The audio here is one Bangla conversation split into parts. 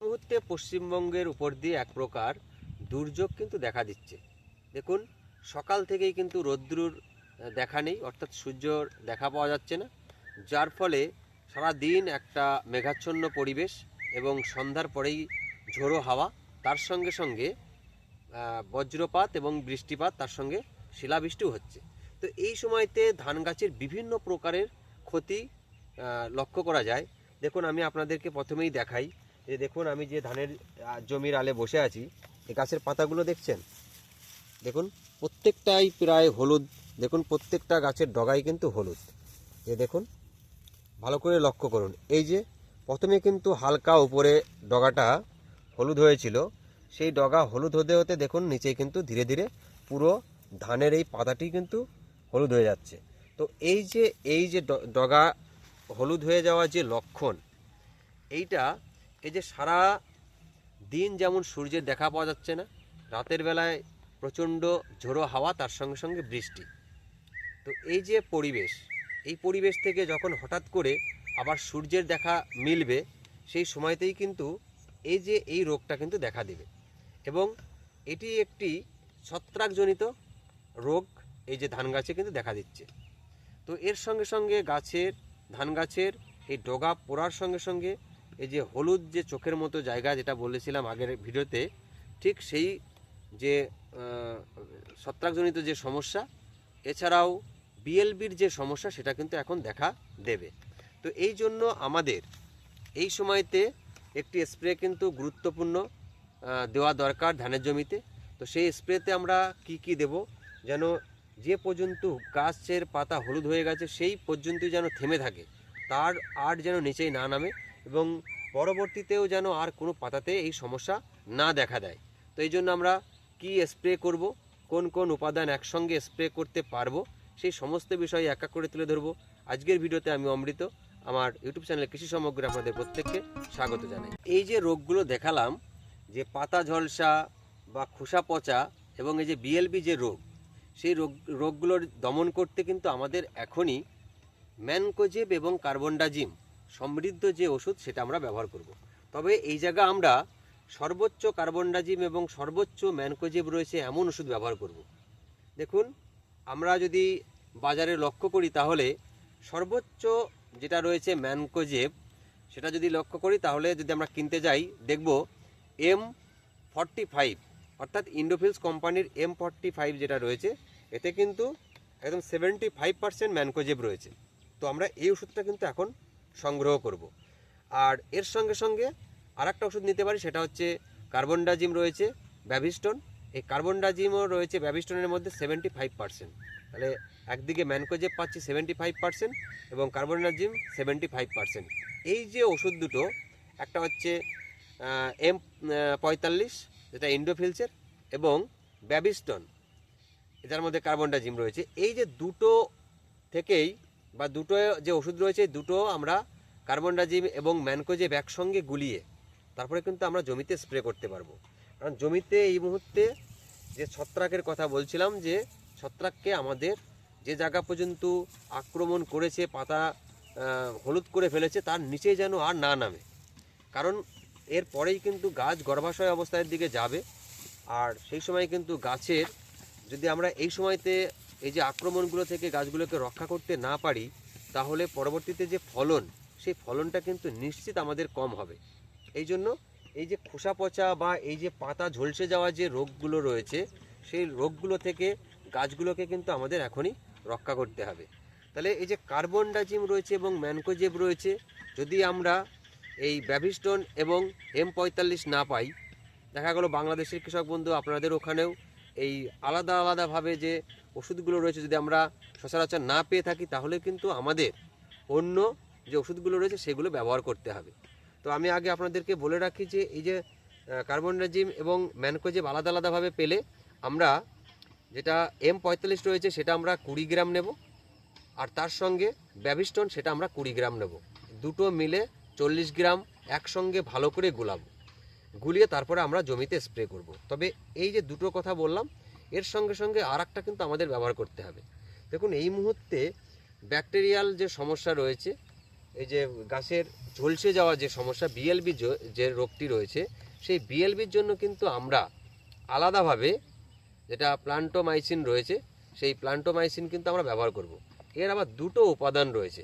মুহূর্তে পশ্চিমবঙ্গের উপর দিয়ে এক প্রকার দুর্যোগ কিন্তু দেখা দিচ্ছে। দেখুন, সকাল থেকেই কিন্তু রৌদ্রুর দেখা নেই, অর্থাৎ সূর্যর দেখা পাওয়া যাচ্ছে না, যার ফলে সারা দিন একটা মেঘাচ্ছন্ন পরিবেশ এবং সন্ধ্যার পরেই ঝোড়ো হাওয়া, তার সঙ্গে সঙ্গে বজ্রপাত এবং বৃষ্টিপাত, তার সঙ্গে শিলাবৃষ্টিও হচ্ছে। তো এই সময়তে ধান গাছের বিভিন্ন প্রকারের ক্ষতি লক্ষ্য করা যায়। দেখুন, আমি আপনাদেরকে প্রথমেই দেখাই যে দেখুন, আমি যে ধানের জমির আলে বসে আছি, এই গাছের পাতাগুলো দেখছেন? দেখুন, প্রত্যেকটাই প্রায় হলুদ। দেখুন, প্রত্যেকটা গাছের ডগাই কিন্তু হলুদ। এ দেখুন, ভালো করে লক্ষ্য করুন। এই যে প্রথমে কিন্তু হালকা উপরে ডগাটা হলুদ হয়েছিল, সেই ডগা হলুদ হতে হতে দেখুন নিচে কিন্তু ধীরে ধীরে পুরো ধানের এই পাতাটি কিন্তু হলুদ হয়ে যাচ্ছে। তো এই যে ডগা হলুদ হয়ে যাওয়া যে লক্ষণ, এইটা এই যে সারা দিন যেমন সূর্যের দেখা পাওয়া যাচ্ছে না, রাতের বেলায় প্রচণ্ড ঝোড়ো হাওয়া, তার সঙ্গে সঙ্গে বৃষ্টি। তো এই যে পরিবেশ, এই পরিবেশ থেকে যখন হঠাৎ করে আবার সূর্যের দেখা মিলবে, সেই সময়তেই কিন্তু এই রোগটা কিন্তু দেখা দেবে। এবং এটি একটি ছত্রাকজনিত রোগ, এই যে ধান গাছে কিন্তু দেখা দিচ্ছে। তো এর সঙ্গে সঙ্গে ধান গাছের এই ডগা পোড়ার সঙ্গে সঙ্গে এই যে হলুদ যে চোখের মতো জায়গা, যেটা বলেছিলাম আগের ভিডিওতে, ঠিক সেই যে ছত্রাকজনিত যে সমস্যা, এছাড়াও বিএলবির যে সমস্যা, সেটা কিন্তু এখন দেখা দেবে। তো এই জন্য আমাদের এই সময়তে একটি স্প্রে কিন্তু গুরুত্বপূর্ণ দেওয়া দরকার ধানের জমিতে। তো সেই স্প্রেতে আমরা কি দেব, যেন যে পর্যন্ত গাছের পাতা হলুদ হয়ে গেছে সেই পর্যন্তই যেন থেমে থাকে, তার আর যেন নিচেই না নামে, এবং পরবর্তীতেও যেন আর কোনো পাতাতে এই সমস্যা না দেখা দেয়। তো এই জন্য আমরা কি স্প্রে করব, কোন কোন উপাদান একসঙ্গে স্প্রে করতে পারবো, সেই সমস্ত বিষয় এক এক করে তুলে ধরবো আজকের ভিডিওতে। আমি অমৃত, আমার ইউটিউব চ্যানেল কৃষি সমগ্রে আপনাদের প্রত্যেককে স্বাগত জানাই। এই যে রোগগুলো দেখালাম, যে পাতা ঝলসা বা খোসা পচা এবং এই যে বিএলবি যে রোগ, সেই রোগগুলোর দমন করতে কিন্তু আমাদের এখনই ম্যানকোজেব এবং কার্বনডাজিম সমৃদ্ধ যে ওষুধ, সেটা আমরা ব্যবহার করব। তবে এই জায়গা আমরা সর্বোচ্চ কার্বনডাজিম এবং সর্বোচ্চ ম্যানকোজেব রয়েছে এমন ওষুধ ব্যবহার করব। দেখুন, আমরা যদি বাজারে লক্ষ্য করি, তাহলে সর্বোচ্চ যেটা রয়েছে ম্যানকোজেব, সেটা যদি লক্ষ্য করি, তাহলে যদি আমরা কিনতে যাই, দেখব M45, অর্থাৎ ইন্ডোফিলস কোম্পানির M45 যেটা রয়েছে, এতে কিন্তু একদম 75% ম্যানকোজেব রয়েছে। তো আমরা এই ওষুধটা কিন্তু এখন সংগ্রহ করব। আর এর সঙ্গে সঙ্গে আর একটা ওষুধ নিতে পারি, সেটা হচ্ছে কার্বনডাজিম রয়েছে, ব্যাভিস্টন। এই কার্বনডাজিমও রয়েছে ব্যাভিস্টনের মধ্যে 75%। তাহলে একদিকে ম্যানকোজেব পাচ্ছি 75% এবং কার্বনডাজিম 75%। এই যে ওষুধ দুটো, একটা হচ্ছে M45 যেটা ইন্ডোফিলসের, এবং ব্যাভিস্টন, এটার মধ্যে কার্বনডাজিম রয়েছে। এই যে দুটো থেকেই বা দুটো যে ওষুধ রয়েছে, দুটো আমরা কার্বনডাজিম এবং ম্যানকোজেব একসঙ্গে গুলিয়ে তারপরে কিন্তু আমরা জমিতে স্প্রে করতে পারবো। কারণ জমিতে এই মুহূর্তে যে ছত্রাকের কথা বলছিলাম, যে ছত্রাককে আমাদের যে জায়গা পর্যন্ত আক্রমণ করেছে, পাতা হলুদ করে ফেলেছে, তার নিচে যেন আর না নামে। কারণ এর পরেই কিন্তু গাছ গর্ভাশয় অবস্থার দিকে যাবে। আর সেই সময় কিন্তু গাছের, যদি আমরা এই সময়তে এই যে আক্রমণগুলো থেকে গাছগুলোকে রক্ষা করতে না পারি, তাহলে পরবর্তীতে যে ফলন, সেই ফলনটা কিন্তু নিশ্চিত আমাদের কম হবে। এই জন্য এই যে খোসা পচা বা এই যে পাতা ঝলসে যাওয়া যে রোগগুলো রয়েছে, সেই রোগগুলো থেকে গাছগুলোকে কিন্তু আমাদের এখনই রক্ষা করতে হবে। তাহলে এই যে কার্বনডাজিম রয়েছে এবং ম্যানকোজেব রয়েছে, যদি আমরা এই ব্যাভিস্টন এবং M45 না পাই, দেখা গেল বাংলাদেশের কৃষক বন্ধু আপনাদের ওখানেও এই আলাদা আলাদাভাবে যে ওষুধগুলো রয়েছে, যদি আমরা সচরাচর না পেয়ে থাকি, তাহলে কিন্তু আমাদের অন্য যে ওষুধগুলো রয়েছে সেগুলো ব্যবহার করতে হবে। তো আমি আগে আপনাদেরকে বলে রাখি যে এই যে কার্বনডাজিম এবং ম্যানকোজেব আলাদা আলাদাভাবে পেলে, আমরা যেটা M45 রয়েছে সেটা আমরা 20 গ্রাম নেব, আর তার সঙ্গে ব্যাভিস্টন সেটা আমরা 20 গ্রাম নেব। দুটো মিলে 40 গ্রাম একসঙ্গে ভালো করে গুলিয়ে তারপরে আমরা জমিতে স্প্রে করব। তবে এই যে দুটো কথা বললাম, এর সঙ্গে সঙ্গে আর একটা কিন্তু আমাদের ব্যবহার করতে হবে। দেখুন, এই মুহূর্তে ব্যাকটেরিয়াল যে সমস্যা রয়েছে, এই যে গাছের ঝলসে যাওয়া যে সমস্যা বিএলবি যে রোগটি রয়েছে, সেই বিএলবির জন্য কিন্তু আমরা আলাদাভাবে যেটা প্লান্টোমাইসিন রয়েছে, সেই প্লান্টোমাইসিন কিন্তু আমরা ব্যবহার করব। এর আবার দুটো উপাদান রয়েছে।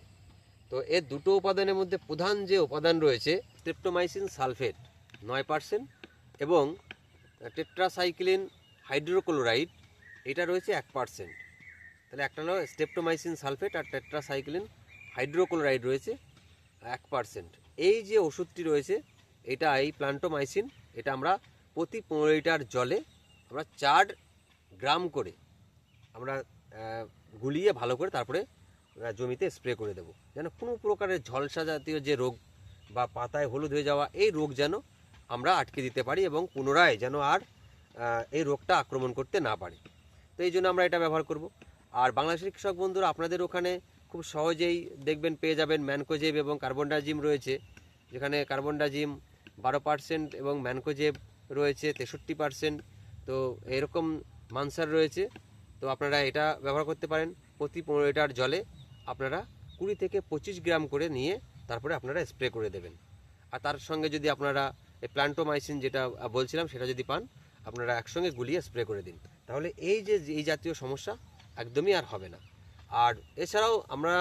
তো এর দুটো উপাদানের মধ্যে প্রধান যে উপাদান রয়েছে স্ট্রেপ্টোমাইসিন সালফেট 9% এবং টেট্রাসাইক্লিন হাইড্রোক্লোরাইড এটা রয়েছে 1%। তাহলে একটা হলো স্ট্রেপ্টোমাইসিন সালফেট আর টেট্রাসাইক্লিন হাইড্রোক্লোরাইড রয়েছে 1%। এই যে ওষুধটি রয়েছে এটা এই প্লান্টোমাইসিন, এটা আমরা প্রতি 15 লিটার জলে আমরা 4 গ্রাম করে আমরা গুলিয়ে ভালো করে তারপরে জমিতে স্প্রে করে দেবো, যেন কোনো প্রকারের ঝলসা জাতীয় যে রোগ বা পাতায় হলুদ হয়ে যাওয়া এই রোগ যেন আমরা আটকে দিতে পারি এবং পুনরায় যেন আর এই রোগটা আক্রমণ করতে না পারে। তো এই জন্য আমরা এটা ব্যবহার করব। আর বাংলাদেশের কৃষক বন্ধুরা, আপনাদের ওখানে খুব সহজেই দেখবেন পেয়ে যাবেন ম্যানকোজেব এবং কার্বনডাজিম রয়েছে, যেখানে কার্বনডাজিম 12% এবং ম্যানকোজেব রয়েছে 63%। তো এরকম মানসার রয়েছে, তো আপনারা এটা ব্যবহার করতে পারেন। প্রতি 15 লিটার জলে আপনারা 20 থেকে 25 গ্রাম করে নিয়ে তারপরে আপনারা স্প্রে করে দেবেন। আর তার সঙ্গে যদি আপনারা এই প্লান্টোমাইসিন যেটা বলছিলাম সেটা যদি পান, আপনারা একসঙ্গে গুলিয়ে স্প্রে করে দিন, তাহলে এই যে এই জাতীয় সমস্যা একদমই আর হবে না। আর এছাড়াও আমরা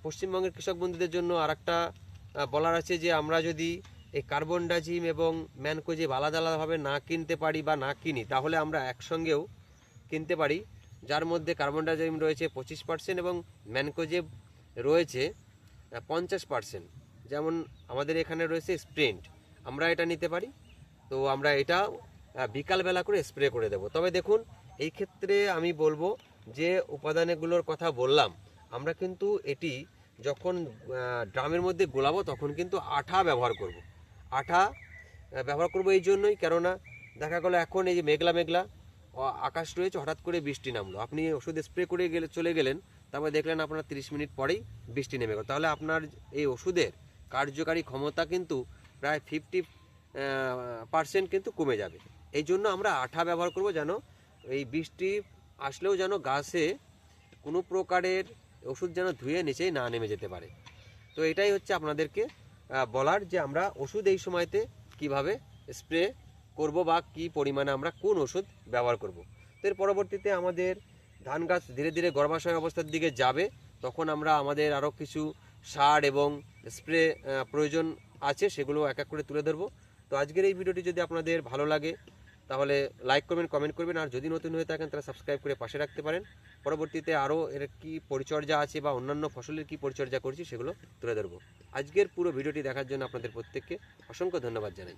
পশ্চিমবঙ্গের কৃষক বন্ধুদের জন্য আর একটা বলার আছে যে আমরা যদি এই কার্বনডাজিম এবং ম্যানকোজেব আলাদা আলাদাভাবে না কিনতে পারি বা না কিনি, তাহলে আমরা একসঙ্গেও কিনতে পারি, যার মধ্যে কার্বনডাজিম রয়েছে 25% এবং ম্যানকোজেব রয়েছে 50%। যেমন আমাদের এখানে রয়েছে স্প্রিন্ট, আমরা এটা নিতে পারি। তো আমরা এটা বিকালবেলা করে স্প্রে করে দেব। তবে দেখুন, এই ক্ষেত্রে আমি বলবো যে উপাদানগুলোর কথা বললাম, আমরা কিন্তু এটি যখন ড্রামের মধ্যে গোলাবো তখন কিন্তু আঠা ব্যবহার করব। আঠা ব্যবহার করব এই জন্যই, কেননা দেখা গেলো এখন এই যে মেঘলা মেঘলা আকাশ রয়েছে, হঠাৎ করে বৃষ্টি নামলো, আপনি ওষুধ স্প্রে করে চলে গেলেন, তারপরে দেখলেন আপনার 30 মিনিট পরেই বৃষ্টি নেমে গেল, তাহলে আপনার এই ওষুধের কার্যকারী ক্ষমতা কিন্তু প্রায় 50% কিন্তু কমে যাবে। এই জন্য আমরা আঠা ব্যবহার করব, যেন এই বৃষ্টি আসলেও যেন গাছে কোনো প্রকারের ওষুধ যেন ধুয়ে নিচেই না নেমে যেতে পারে। তো এটাই হচ্ছে আপনাদেরকে বলার, যে আমরা ওষুধ এই সময়তে কিভাবে স্প্রে করব বা কি পরিমাণে আমরা কোন ওষুধ ব্যবহার করব। তো এর পরবর্তীতে আমাদের ধান গাছ ধীরে ধীরে গর্ভাশয় অবস্থার দিকে যাবে, তখন আমরা আমাদের আরও কিছু সার এবং স্প্রে প্রয়োজন আছে, সেগুলো এক এক করে তুলে ধরবো। তো আজকের এই ভিডিওটি যদি আপনাদের ভালো লাগে তাহলে লাইক করবেন, কমেন্ট করবেন, আর যদি নতুন হয়ে থাকেন তাহলে সাবস্ক্রাইব করে পাশে রাখতে পারেন। পরবর্তীতে আরও এর কী পরিচর্যা আছে বা অন্যান্য ফসলের কী পরিচর্যা করছি সেগুলো তুলে ধরবো। আজকের পুরো ভিডিওটি দেখার জন্য আপনাদের প্রত্যেককে অসংখ্য ধন্যবাদ জানাই।